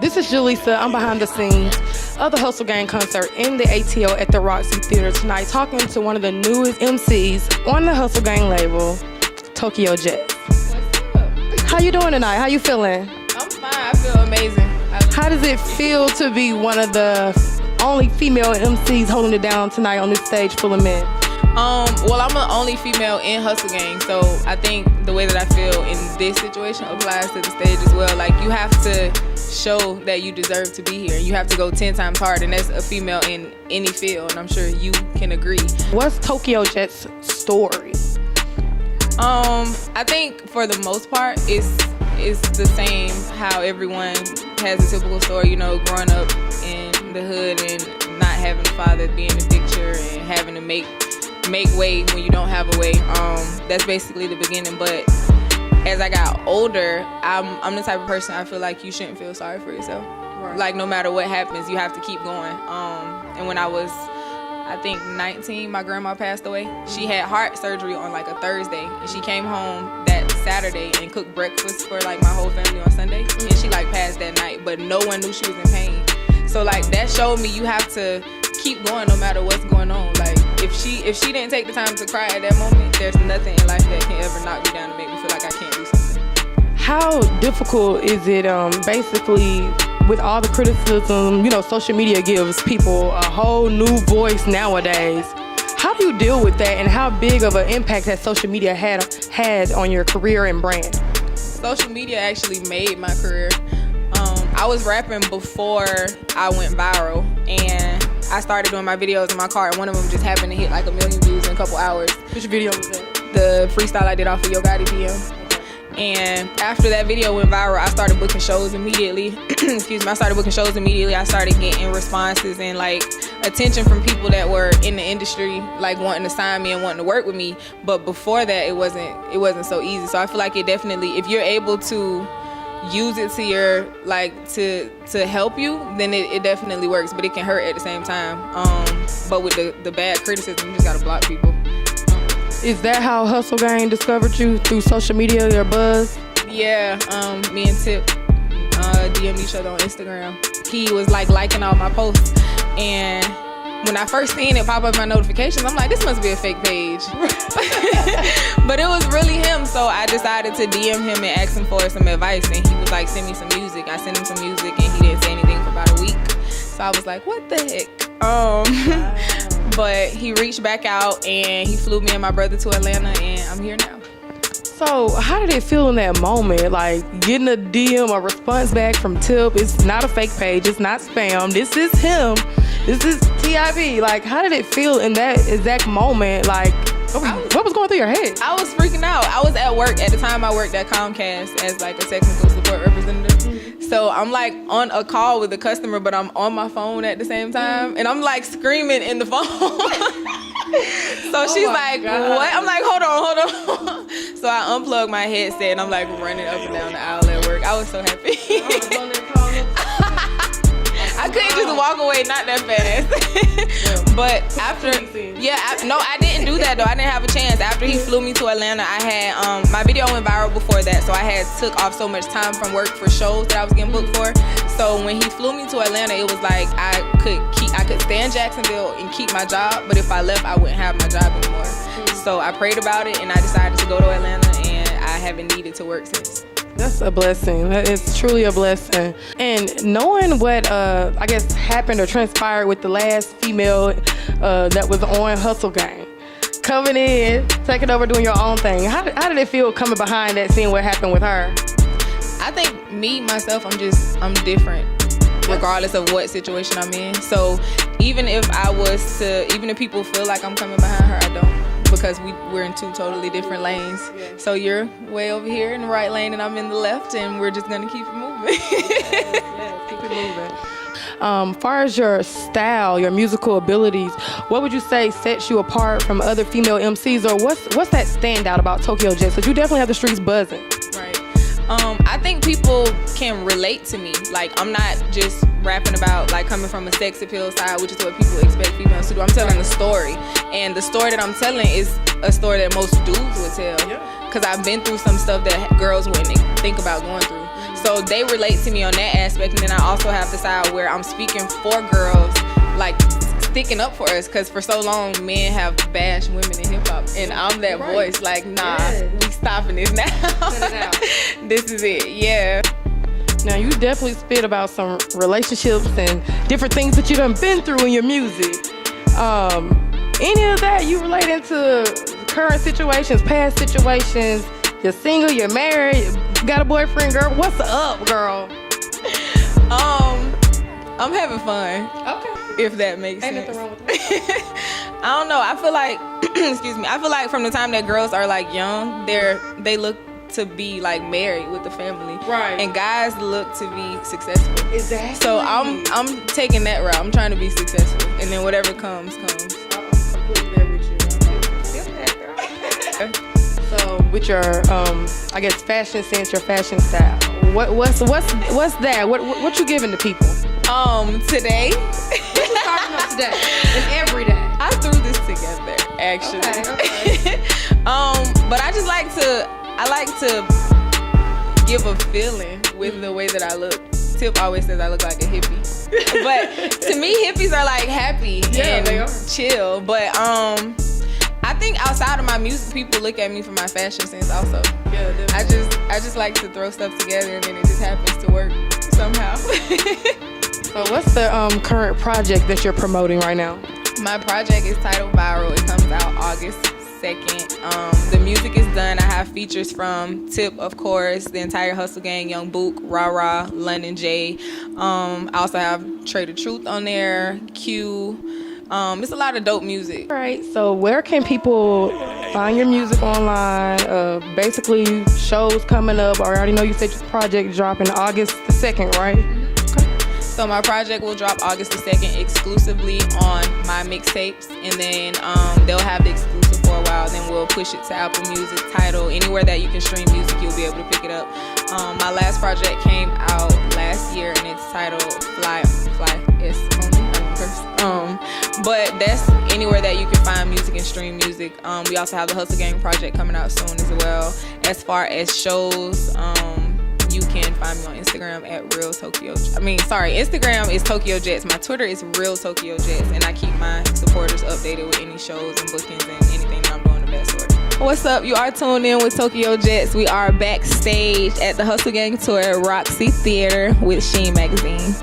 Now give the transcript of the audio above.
This is Jelisa. I'm behind the scenes of the Hustlegang concert in the ATL at the Roxy Theater tonight, talking to one of the newest MCs on the Hustlegang label, Tokyo Jetz. What's up? How you doing tonight? How you feeling? I'm fine. I feel amazing. How does it feel to be one of the only female MCs holding it down tonight on this stage full of men? Well, I'm the only female in Hustlegang, so I think the way that I feel in this situation applies to the stage as well. Like, you have to show that you deserve to be here, and you have to go 10 times harder, and that's a female in any field, and I'm sure you can agree. What's Tokyo Jetz's story? I think for the most part, it's the same how everyone has a typical story, you know, growing up in the hood and not having a father, being in the picture, and having to make way when you don't have a way. That's basically the beginning. But as I got older, I'm the type of person I feel like you shouldn't feel sorry for yourself. Right. Like, no matter what happens, you have to keep going. And when I was, I think 19, my grandma passed away. She had heart surgery on like a Thursday, and she came home that Saturday and cooked breakfast for like my whole family on Sunday. And she like passed that night, but no one knew she was in pain. So like, that showed me you have to keep going no matter what's going on. Like, if she didn't take the time to cry at that moment, there's nothing in life that can ever knock me down and make me feel like I can't do something. How difficult is it, basically, with all the criticism, you know, social media gives people a whole new voice nowadays? How do you deal with that, and how big of an impact has social media had on your career and brand? Social media actually made my career. I was rapping before I went viral, and I started doing my videos in my car, and one of them just happened to hit like 1 million views in a couple hours. Which video was that? The freestyle I did off of Yo Gotti DM. And after that video went viral, I started booking shows immediately. Excuse me, I started booking shows immediately. I started getting responses and like attention from people that were in the industry, like wanting to sign me and wanting to work with me. But before that, it wasn't so easy. So I feel like it definitely, if you're able to use it to your, like, to help you, then it definitely works, but it can hurt at the same time. But with the bad criticism, you just gotta block people. Is that how Hustlegang discovered you, through social media, your buzz? Yeah, me and Tip DM'd each other on Instagram. He was like liking all my posts, and when I first seen it pop up in my notifications, I'm like, this must be a fake page. But it was really him, so I decided to DM him and ask him for some advice, and he was like, send me some music. I sent him some music, and he didn't say anything for about a week. So I was like, what the heck? But he reached back out, and he flew me and my brother to Atlanta, and I'm here now. So how did it feel in that moment? Like, getting a DM, a response back from Tip, it's not a fake page, it's not spam, this is him, this is TIB. Like, how did it feel in that exact moment? Like, what was going through your head? I was freaking out. I was at work. At the time, I worked at Comcast as like a technical support representative. So I'm like on a call with a customer, but I'm on my phone at the same time, and I'm like screaming in the phone. So she's like, God. What? I'm like, hold on. So I unplugged my headset, and I'm like running up and down the aisle at work. I was so happy. I couldn't just walk away, not that fast. But after, I didn't do that though. I didn't have a chance. After he flew me to Atlanta, I had, my video went viral before that, so I had took off so much time from work for shows that I was getting booked for. So when he flew me to Atlanta, it was like I could stay in Jacksonville and keep my job, but if I left, I wouldn't have my job anymore. So I prayed about it, and I decided to go to Atlanta, and I haven't needed to work since. That's a blessing. That is truly a blessing. And knowing what, I guess, happened or transpired with the last female that was on Hustlegang, coming in, taking over, doing your own thing, how did it feel coming behind that, seeing what happened with her? I think myself, I'm different regardless of what situation I'm in. So even if people feel like I'm coming behind her, I don't. Because we're in two totally different lanes. Yeah. So you're way over here in the right lane, and I'm in the left, and we're just gonna keep it moving. Yes, keep it moving. Far as your style, your musical abilities, what would you say sets you apart from other female MCs, or what's that standout about Tokyo Jetz? Because you definitely have the streets buzzing. Right. I think people can relate to me. Like, I'm not just rapping about like coming from a sex appeal side, which is what people expect females to do. I'm telling a story, and the story that I'm telling is a story that most dudes would tell. Because I've been through some stuff that girls wouldn't think about going through. So they relate to me on that aspect, and then I also also have the side where I'm speaking for girls, like sticking up for us, because for so long men have bashed women in hip hop, and I'm that voice. Like, nah, we stopping this now. Cut it out. This is it. Yeah. Now you definitely spit about some relationships and different things that you done been through in your music. Any of that you relate into current situations, past situations? You're single, you're married, got a boyfriend, girl. What's up, girl? I'm having fun. Okay. If that makes Ain't sense. nothing wrong with that. I don't know. I feel like, excuse me. I feel like from the time that girls are like young, they look to be like married with the family, right? And guys look to be successful. Exactly. So I'm taking that route. I'm trying to be successful, and then whatever comes. I'm completely there with you. Feel that, girl. So with your I guess fashion sense, your fashion style. What's that? What you giving to people? Today. What you talking about today and every day? I threw this together actually. Okay. But I just like to give a feeling with the way that I look. Tip always says I look like a hippie, but to me hippies are like happy and they are chill. But I think outside of my music, people look at me for my fashion sense also. Yeah, definitely. I just like to throw stuff together and then it just happens to work somehow. So what's the current project that you're promoting right now? My project is titled Viral. It comes out August 2nd. The music is done. I have features from Tip, of course, the entire Hustle Gang, Young Book, Rah, London J. I also have Trade of Truth on there, Q. It's a lot of dope music. All right, so where can people find your music online? Basically, shows coming up. I already know you said your project dropping August the 2nd, right? So my project will drop August the 2nd exclusively on my mixtapes, and then they'll have the exclusive for a while. Then we'll push it to Apple Music, Tidal, anywhere that you can stream music, you'll be able to pick it up. My last project came out last year, and it's titled Fly. It's only first. But that's anywhere that you can find music and stream music. We also have the Hustle Gang project coming out soon as well. As far as shows, you can find me on Instagram at Instagram is Tokyo Jetz. My Twitter is Real Tokyo Jetz, and I keep my supporters updated with any shows and bookings and anything that I'm doing the best for. What's up? You are tuned in with Tokyo Jetz. We are backstage at the Hustle Gang tour at Roxy Theater with Sheen Magazine.